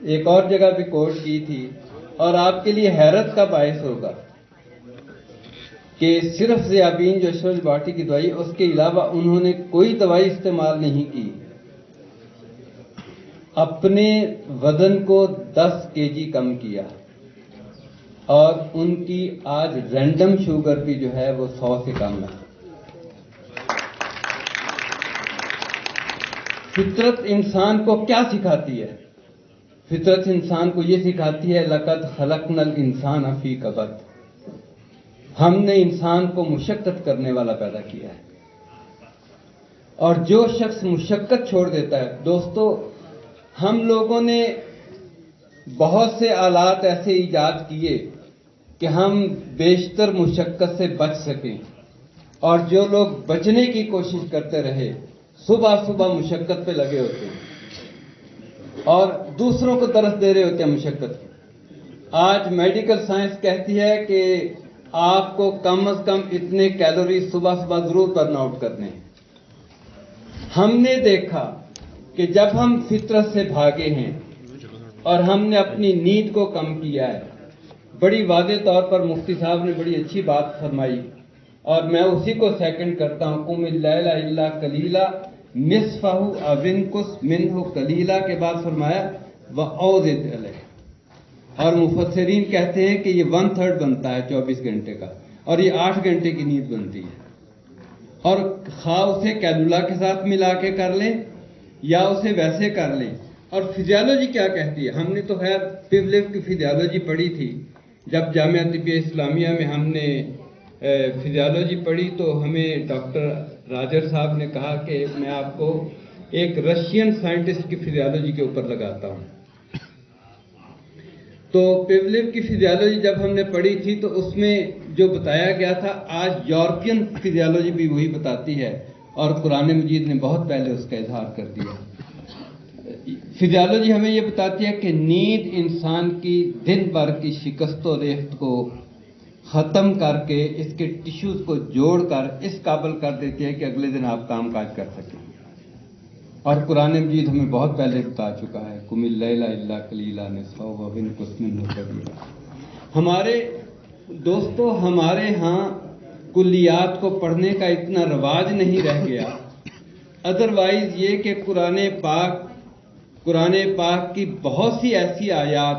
ایک اور جگہ بھی کوٹ کی تھی، اور آپ کے لیے حیرت کا باعث ہوگا کہ صرف ذیابین جو اشرف بھاٹی کی دوائی، اس کے علاوہ انہوں نے کوئی دوائی استعمال نہیں کی، اپنے وزن کو 10 kg کم کیا، اور ان کی آج رینڈم شوگر بھی جو ہے وہ 100 سے کم ہے۔ فطرت انسان کو کیا سکھاتی ہے؟ فطرت انسان کو یہ سکھاتی ہے لقد خلقنا الانسان فی کبد، ہم نے انسان کو مشقت کرنے والا پیدا کیا ہے، اور جو شخص مشقت چھوڑ دیتا ہے، دوستو ہم لوگوں نے بہت سے آلات ایسے ایجاد کیے کہ ہم بیشتر مشقت سے بچ سکیں، اور جو لوگ بچنے کی کوشش کرتے رہے صبح صبح مشقت پہ لگے ہوتے ہیں اور دوسروں کو درس دے رہے ہوتے ہیں مشقت کی۔ آج میڈیکل سائنس کہتی ہے کہ آپ کو کم از کم اتنے کیلوری صبح صبح ضرور برن آؤٹ کرنے ہیں۔ ہم نے دیکھا کہ جب ہم فطرت سے بھاگے ہیں اور ہم نے اپنی نیند کو کم کیا ہے، بڑی واضح طور پر مفتی صاحب نے بڑی اچھی بات فرمائی، اور میں اسی کو سیکنڈ کرتا ہوں، قم اللیل الا قلیلا نصفہ او انقص منہ قلیلا کے بعد فرمایا وَأَوْزِدْ عَلَيْهِ، اور مفسرین کہتے ہیں کہ یہ 1/3 بنتا ہے 24 گھنٹے کا، اور یہ 8 گھنٹے کی نیند بنتی ہے، اور خواہ اسے کیلولا کے ساتھ ملا کے کر لیں یا اسے ویسے کر لیں۔ اور فزیالوجی کیا کہتی ہے؟ ہم نے تو خیر پیولیو کی فزیالوجی پڑھی تھی، جب جامعہ طبیہ اسلامیہ میں ہم نے فزیالوجی پڑھی تو ہمیں ڈاکٹر راجر صاحب نے کہا کہ میں آپ کو ایک رشین سائنٹسٹ کی فزیالوجی کے اوپر لگاتا ہوں۔ تو پیولیو کی فزیالوجی جب ہم نے پڑھی تھی تو اس میں جو بتایا گیا تھا، آج یورپین فزیالوجی بھی وہی بتاتی ہے، اور قرآن مجید نے بہت پہلے اس کا اظہار کر دیا۔ فزیالوجی ہمیں یہ بتاتی ہے کہ نیند انسان کی دن بھر کی شکست و ریخت کو ختم کر کے اس کے ٹیشوز کو جوڑ کر اس قابل کر دیتی ہے کہ اگلے دن آپ کام کاج کر سکیں، اور قرآن مجید ہمیں بہت پہلے بتا چکا ہے قم اللیل الا قلیلا نصفہ او انقص منہ قلیلا۔ ہمارے دوستو، ہمارے ہاں کلیات کو پڑھنے کا اتنا رواج نہیں رہ گیا، ادروائز یہ کہ قرآن پاک کی بہت سی ایسی آیات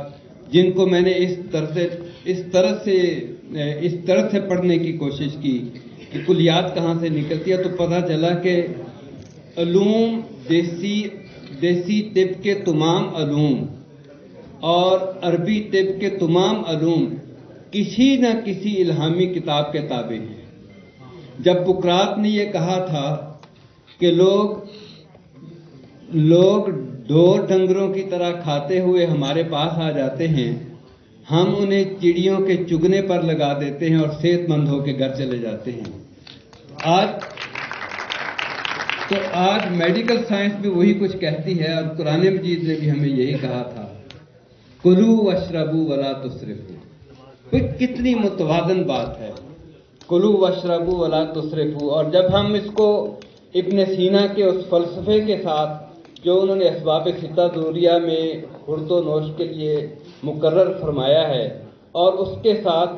جن کو میں نے اس طرح سے پڑھنے کی کوشش کی کہ کلیات کہاں سے نکلتی ہے، تو پتہ چلا کہ علوم، دیسی طب کے تمام علوم اور عربی طب کے تمام علوم کسی نہ کسی الہامی کتاب کے تابع ہیں۔ جب بقراط نے یہ کہا تھا کہ لوگ ڈور ڈنگروں کی طرح کھاتے ہوئے ہمارے پاس آ جاتے ہیں، ہم انہیں چڑیوں کے چگنے پر لگا دیتے ہیں اور صحت مند ہو کے گھر چلے جاتے ہیں۔ آج میڈیکل سائنس بھی وہی کچھ کہتی ہے، اور قرآن مجید نے بھی ہمیں یہی کہا تھا کلوا واشربوا ولا تسرفوا۔ کتنی متوازن بات ہے، کلوا واشربوا ولا تسرفوا۔ اور جب ہم اس کو ابن سینا کے اس فلسفے کے ساتھ جو انہوں نے اسباب ستہ ضروریہ میں خورد و نوش کے لیے مقرر فرمایا ہے، اور اس کے ساتھ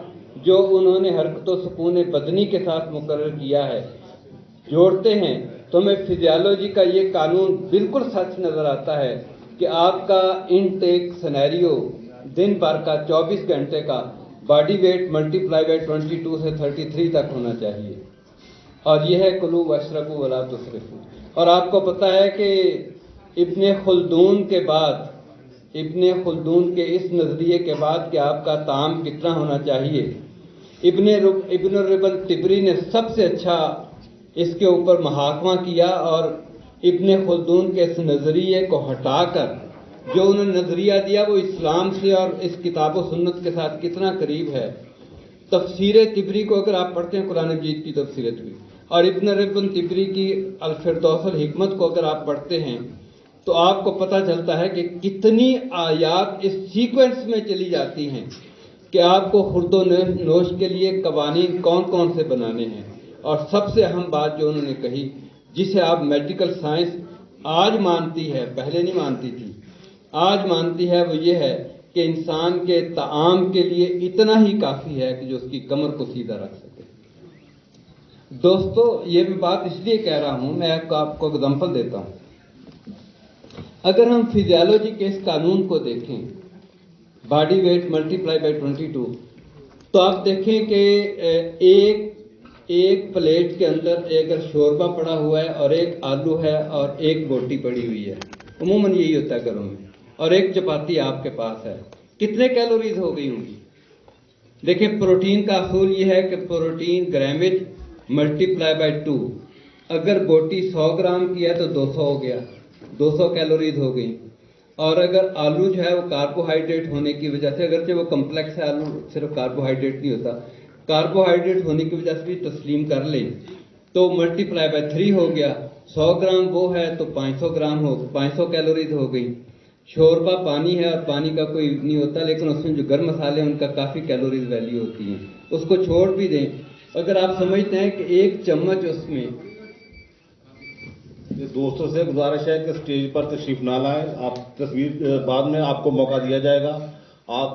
جو انہوں نے حرکت و سکون بدنی کے ساتھ مقرر کیا ہے، جوڑتے ہیں تو ہمیں فزیالوجی کا یہ قانون بالکل سچ نظر آتا ہے کہ آپ کا انٹیک سینیریو دن بھر کا 24 گھنٹے کا body wheat multi ply by 22 سے 33 تک ہونا چاہیے، اور یہ ہے کلوا واشربوا ولا تسرفوا۔ اور آپ کو پتہ ہے کہ ابن خلدون کے اس نظریے کے بعد کہ آپ کا طعام کتنا ہونا چاہیے، ابن الربن تبری نے سب سے اچھا اس کے اوپر محاکمہ کیا، اور ابن خلدون کے اس نظریے کو ہٹا کر جو انہوں نے نظریہ دیا وہ اسلام سے اور اس کتاب و سنت کے ساتھ کتنا قریب ہے۔ تفسیر تبری کو اگر آپ پڑھتے ہیں، قرآن مجید کی تفسیر تبری، اور ابن ربن تبری کی الفردوس الحکمت کو اگر آپ پڑھتے ہیں تو آپ کو پتہ چلتا ہے کہ کتنی آیات اس سیکوینس میں چلی جاتی ہیں کہ آپ کو خورد و نوش کے لیے قوانین کون کون سے بنانے ہیں۔ اور سب سے اہم بات جو انہوں نے کہی، جسے آپ میڈیکل سائنس آج مانتی ہے، پہلے نہیں مانتی تھی، آج مانتی ہے وہ یہ ہے کہ انسان کے طعام کے لیے اتنا ہی کافی ہے کہ جو اس کی کمر کو سیدھا رکھ سکے۔ دوستو، یہ میں بات اس لیے کہہ رہا ہوں، میں آپ کو اگزامپل دیتا ہوں۔ اگر ہم فزیالوجی کے اس قانون کو دیکھیں، body wheat multi ply by 22، تو آپ دیکھیں کہ ایک پلیٹ کے اندر اگر شوربہ پڑا ہوا ہے اور ایک آلو ہے اور ایک بوٹی پڑی ہوئی ہے، عموماً یہی ہوتا ہے گھروں میں، اور ایک چپاتی آپ کے پاس ہے، کتنے کیلوریز ہو گئی ہوں گی؟ دیکھیں، پروٹین کا اصول یہ ہے کہ پروٹین گرامج ملٹی پلائی بائی 2۔ اگر بوٹی 100 گرام کی ہے تو 200 ہو گیا، 200 کیلوریز ہو گئی۔ اور اگر آلو جو ہے وہ کاربوہائیڈریٹ ہونے کی وجہ سے، اگرچہ وہ کمپلیکس ہے، آلو صرف کاربوہائیڈریٹ نہیں ہوتا، کاربوہائیڈریٹ ہونے کی وجہ سے بھی تسلیم کر لیں تو ملٹی پلائی بائی 3 ہو گیا۔ 100 گرام وہ ہے تو 500 کیلوریز ہو گئی۔ شوربہ پانی ہے اور پانی کا کوئی نہیں ہوتا، لیکن اس میں جو گرم مسالے ہیں ان کا کافی کیلوریز ویلیو ہوتی ہیں، اس کو چھوڑ بھی دیں۔ اگر آپ سمجھتے ہیں کہ ایک چمچ اس میں، دوستوں سے گزارش ہے کہ اسٹیج پر تشریف نہ لائیں، آپ تصویر بعد میں آپ کو موقع دیا جائے گا، آپ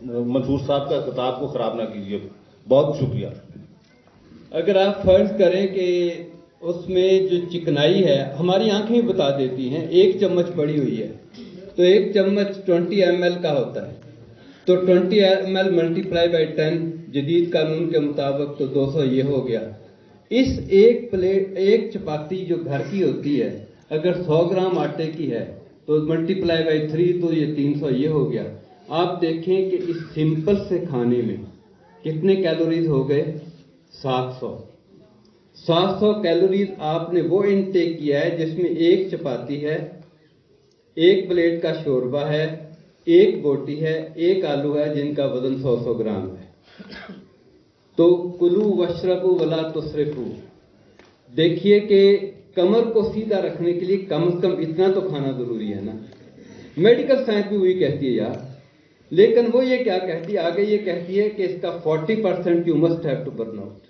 منصور صاحب کا خطاب کو خراب نہ کیجیے۔ بہت شکریہ۔ اگر آپ فرض کریں کہ اس میں جو چکنائی ہے، ہماری آنکھیں بھی بتا دیتی ہیں، ایک چمچ پڑی ہوئی ہے تو ایک چمچ 20 ml کا ہوتا ہے، تو 20 ml ملٹی پلائی بائی 10 جدید قانون کے مطابق تو 200 یہ ہو گیا۔ اس ایک چپاتی جو گھر کی ہوتی ہے، اگر 100 گرام آٹے کی ہے تو ملٹی پلائی بائی 3 تو یہ 300 یہ ہو گیا۔ آپ دیکھیں کہ اس سمپل سے کھانے میں کتنے کیلوریز ہو گئے؟ 700 کیلوریز آپ نے وہ انٹیک کیا ہے جس میں ایک چپاتی ہے، ایک پلیٹ کا شوربہ ہے، ایک بوٹی ہے، ایک آلو ہے، جن کا وزن 100 گرام ہے۔ تو کلو وشربو ولا تسرفو۔ دیکھیے کہ کمر کو سیدھا رکھنے کے لیے کم از کم اتنا تو کھانا ضروری ہے نا۔ میڈیکل سائنس بھی وہی کہتی ہے یار، لیکن وہ یہ کیا کہتی ہے؟ آگے یہ کہتی ہے کہ اس کا 40% you must have to burn out.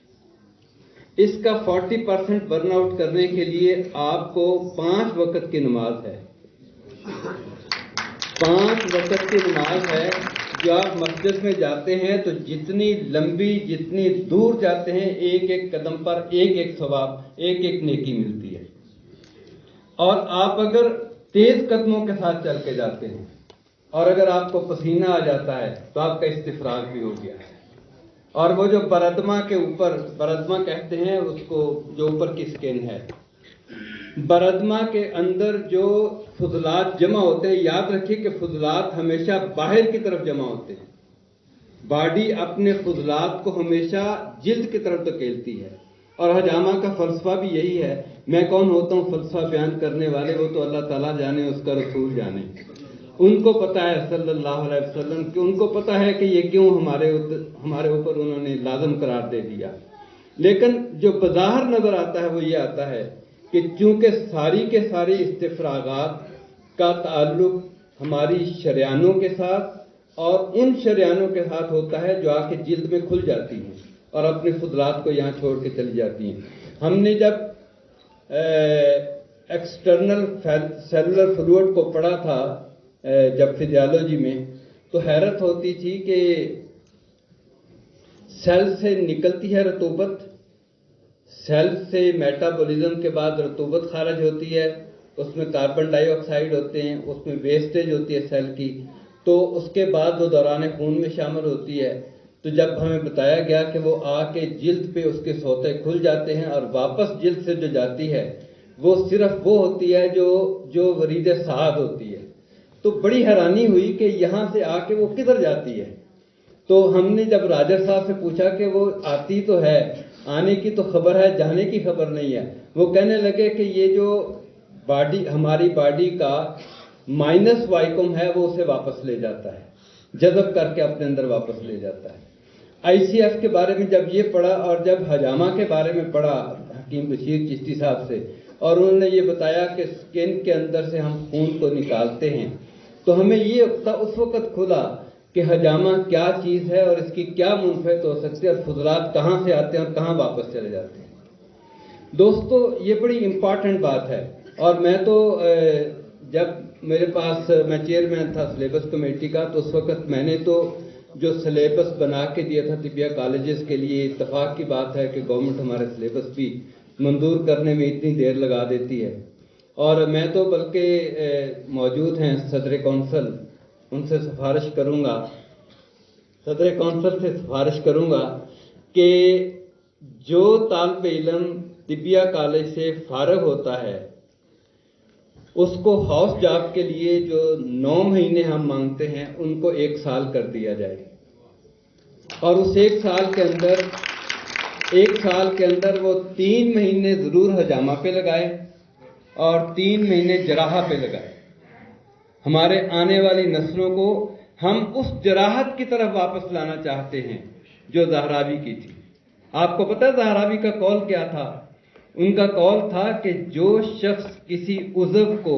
اس کا 40% برن آؤٹ کرنے کے لیے آپ کو 5 وقت کی نماز ہے، 5 وقت کی نماز ہے۔ جو آپ مسجد میں جاتے ہیں تو جتنی لمبی، جتنی دور جاتے ہیں، ایک ایک قدم پر ایک ایک ثواب، ایک ایک نیکی ملتی ہے۔ اور آپ اگر تیز قدموں کے ساتھ چل کے جاتے ہیں اور اگر آپ کو پسینہ آ جاتا ہے تو آپ کا استفراغ بھی ہو گیا ہے۔ اور وہ جو بردما کے اوپر، بردما کہتے ہیں اس کو، جو اوپر کی سکن ہے، بردما کے اندر جو فضلات جمع ہوتے ہیں، یاد رکھیے کہ فضلات ہمیشہ باہر کی طرف جمع ہوتے ہیں۔ باڈی اپنے فضلات کو ہمیشہ جلد کی طرف دھکیلتی ہے، اور حجامہ کا فلسفہ بھی یہی ہے۔ میں کون ہوتا ہوں فلسفہ بیان کرنے والے؟ وہ تو اللہ تعالیٰ جانے، اس کا رسول جانے۔ ان کو پتا ہے صلی اللہ علیہ وسلم کہ ان کو پتا ہے کہ یہ کیوں ہمارے اوپر انہوں نے لازم قرار دے دیا۔ لیکن جو بظاہر نظر آتا ہے وہ یہ آتا ہے کہ چونکہ ساری کے سارے استفراغات کا تعلق ہماری شریانوں کے ساتھ اور ان شریانوں کے ساتھ ہوتا ہے جو آ کے جلد میں کھل جاتی ہیں اور اپنے فضلات کو یہاں چھوڑ کے چلی جاتی ہیں۔ ہم نے جب ایکسٹرنل سیلولر فلوئڈ کو پڑھا تھا جب فزیالوجی میں، تو حیرت ہوتی تھی کہ سیل سے نکلتی ہے رطوبت، سیل سے میٹابولزم کے بعد رطوبت خارج ہوتی ہے، اس میں کاربن ڈائی آکسائڈ ہوتے ہیں، اس میں ویسٹیج ہوتی ہے سیل کی، تو اس کے بعد وہ دوران خون میں شامل ہوتی ہے۔ تو جب ہمیں بتایا گیا کہ وہ آ کے جلد پہ اس کے سوتے کھل جاتے ہیں اور واپس جلد سے جو جاتی ہے وہ صرف وہ ہوتی ہے جو ورید سعاد ہوتی ہے، تو بڑی حیرانی ہوئی کہ یہاں سے آ کے وہ کدھر جاتی ہے۔ تو ہم نے جب راجر صاحب سے پوچھا کہ وہ آتی تو ہے، آنے کی تو خبر ہے، جانے کی خبر نہیں ہے، وہ کہنے لگے کہ یہ جو باڈی، ہماری باڈی کا مائنس وائکم ہے، وہ اسے واپس لے جاتا ہے، جذب کر کے اپنے اندر واپس لے جاتا ہے۔ آئی سی ایف کے بارے میں جب یہ پڑھا اور جب حجامہ کے بارے میں پڑھا حکیم بشیر چشتی صاحب سے، اور انہوں نے یہ بتایا کہ سکن کے اندر سے ہم خون کو نکالتے ہیں، تو ہمیں یہ اس وقت کھلا کہ حجامہ کیا چیز ہے اور اس کی کیا منفعت ہو سکتی ہے، اور فضلات کہاں سے آتے ہیں اور کہاں واپس چلے جاتے ہیں۔ دوستو، یہ بڑی امپورٹنٹ بات ہے، اور میں تو جب میرے پاس میں چیئرمین تھا سلیبس کمیٹی کا، تو اس وقت میں نے تو جو سلیبس بنا کے دیا تھا طبیہ کالجز کے لیے، اتفاق کی بات ہے کہ گورنمنٹ ہمارے سلیبس بھی منظور کرنے میں اتنی دیر لگا دیتی ہے، اور میں تو بلکہ موجود ہیں صدر کونسل، ان سے سفارش کروں گا، صدر کونسل سے سفارش کروں گا کہ جو طالب علم طبیہ کالج سے فارغ ہوتا ہے اس کو ہاؤس جاب کے لیے جو 9 مہینے ہم مانگتے ہیں ان کو 1 سال کر دیا جائے، اور اس 1 سال کے اندر وہ 3 مہینے ضرور حجامہ پہ لگائے اور 3 مہینے جراحہ پہ لگائے۔ ہمارے آنے والی نسلوں کو ہم اس جراحت کی طرف واپس لانا چاہتے ہیں جو زہراوی کی تھی۔ آپ کو پتہ ہے زہراوی کا قول کیا تھا؟ ان کا قول تھا کہ جو شخص کسی عضو کو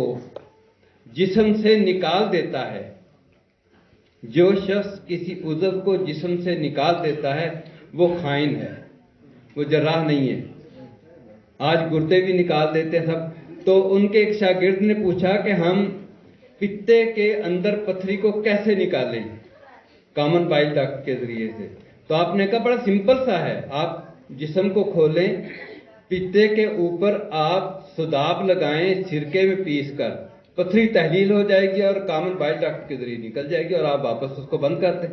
جسم سے نکال دیتا ہے، جو شخص کسی عضو کو جسم سے نکال دیتا ہے وہ خائن ہے، وہ جراح نہیں ہے۔ آج گردے بھی نکال دیتے ہیں سب، تو ان کے ایک شاگرد نے پوچھا کہ ہم پتے کے اندر پتھری کو کیسے نکالیں کامن بائل ڈکٹ کے ذریعے سے؟ تو آپ نے کہا بڑا سمپل سا ہے، آپ جسم کو کھولیں، پتے کے اوپر آپ سداب لگائیں سرکے میں پیس کر، پتھری تحلیل ہو جائے گی اور کامن بائل ڈکٹ کے ذریعے نکل جائے گی اور آپ واپس اس کو بند کر دیں۔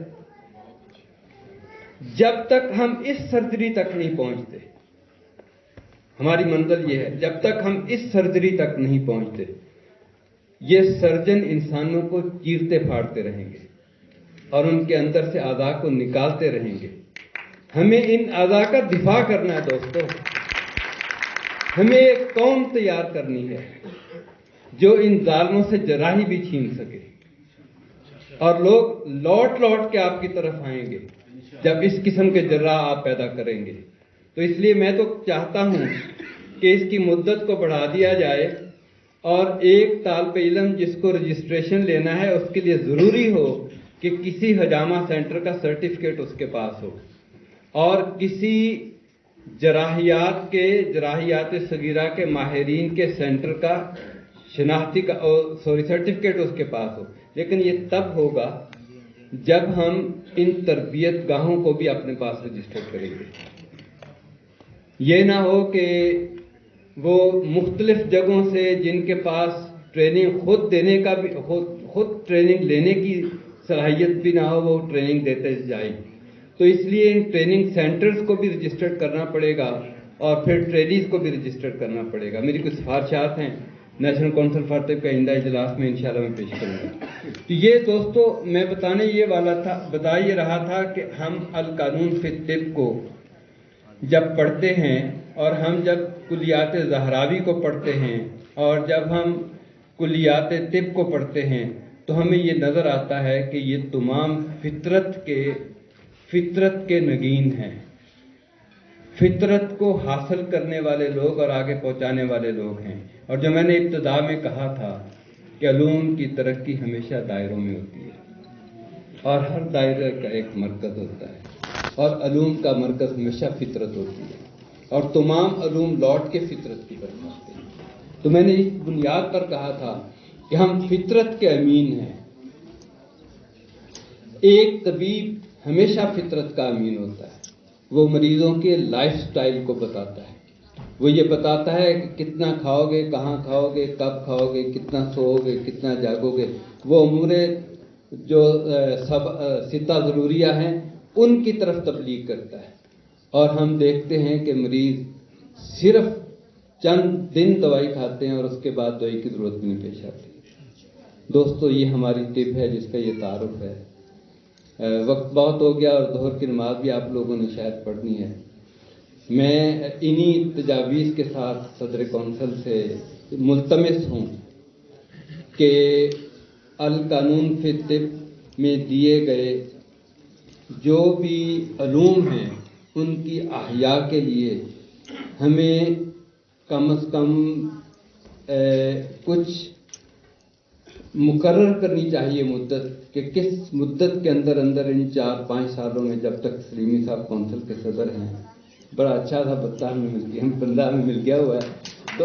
جب تک ہم اس سرجری تک نہیں پہنچتے، ہماری منزل یہ ہے، جب تک ہم اس سرجری تک نہیں پہنچتے یہ سرجن انسانوں کو چیرتے پھاڑتے رہیں گے اور ان کے اندر سے اعضاء کو نکالتے رہیں گے۔ ہمیں ان اعضاء کا دفاع کرنا ہے دوستو، ہمیں ایک قوم تیار کرنی ہے جو ان ظالموں سے جراحی بھی چھین سکے، اور لوگ لوٹ لوٹ کے آپ کی طرف آئیں گے جب اس قسم کے جراح آپ پیدا کریں گے۔ تو اس لیے میں تو چاہتا ہوں کہ اس کی مدت کو بڑھا دیا جائے، اور ایک طالب علم جس کو رجسٹریشن لینا ہے اس کے لیے ضروری ہو کہ کسی حجامہ سینٹر کا سرٹیفکیٹ اس کے پاس ہو، اور کسی جراحیات صغیرہ کے ماہرین کے سینٹر کا سرٹیفکیٹ اس کے پاس ہو۔ لیکن یہ تب ہوگا جب ہم ان تربیت گاہوں کو بھی اپنے پاس رجسٹر کریں گے۔ یہ نہ ہو کہ وہ مختلف جگہوں سے جن کے پاس ٹریننگ خود ٹریننگ لینے کی صلاحیت بھی نہ ہو، وہ ٹریننگ دیتے جائیں۔ تو اس لیے ان ٹریننگ سینٹرز کو بھی رجسٹر کرنا پڑے گا اور پھر ٹرینیز کو بھی رجسٹر کرنا پڑے گا۔ میری کچھ سفارشات ہیں نیشنل کونسل فار طب کے آئندہ اجلاس میں انشاءاللہ میں پیش کروں گا۔ تو یہ دوستو میں بتا یہ رہا تھا کہ ہم القانون فی الطب کو جب پڑھتے ہیں، اور ہم جب کلیات زہراوی کو پڑھتے ہیں، اور جب ہم کلیات طب کو پڑھتے ہیں، تو ہمیں یہ نظر آتا ہے کہ یہ تمام فطرت کے نگین ہیں، فطرت کو حاصل کرنے والے لوگ اور آگے پہنچانے والے لوگ ہیں۔ اور جو میں نے ابتدا میں کہا تھا کہ علوم کی ترقی ہمیشہ دائروں میں ہوتی ہے، اور ہر دائرے کا ایک مرکز ہوتا ہے، اور علوم کا مرکز ہمیشہ فطرت ہوتی ہے، اور تمام علوم لوٹ کے فطرت کی طرف آتے ہیں۔ تو میں نے اس بنیاد پر کہا تھا کہ ہم فطرت کے امین ہیں۔ ایک طبیب ہمیشہ فطرت کا امین ہوتا ہے، وہ مریضوں کے لائف سٹائل کو بتاتا ہے، وہ یہ بتاتا ہے کہ کتنا کھاؤ گے، کہاں کھاؤ گے، کب کھاؤ گے، کتنا سوؤ گے، کتنا جاگو گے، وہ امور جو ستہ ضروریہ ہیں ان کی طرف تبلیغ کرتا ہے۔ اور ہم دیکھتے ہیں کہ مریض صرف چند دن دوائی کھاتے ہیں اور اس کے بعد دوائی کی ضرورت بھی نہیں پیش آتی۔ دوستو یہ ہماری طب ہے جس کا یہ تعارف ہے۔ وقت بہت ہو گیا اور ظہر کی نماز بھی آپ لوگوں نے شاید پڑھنی ہے۔ میں انہی تجاویز کے ساتھ صدر کونسل سے ملتمس ہوں کہ القانون فی الطب میں دیے گئے جو بھی علوم ہیں ان کی احیاء کے لیے ہمیں کم از کم کچھ مقرر کرنی چاہیے مدت، کہ کس مدت کے اندر ان 4-5 سالوں میں جب تک سلیمی صاحب کونسل کے صدر ہیں، بڑا اچھا تھا، 15 میں مل گیا، ہم 15 میں مل گیا ہوا ہے، تو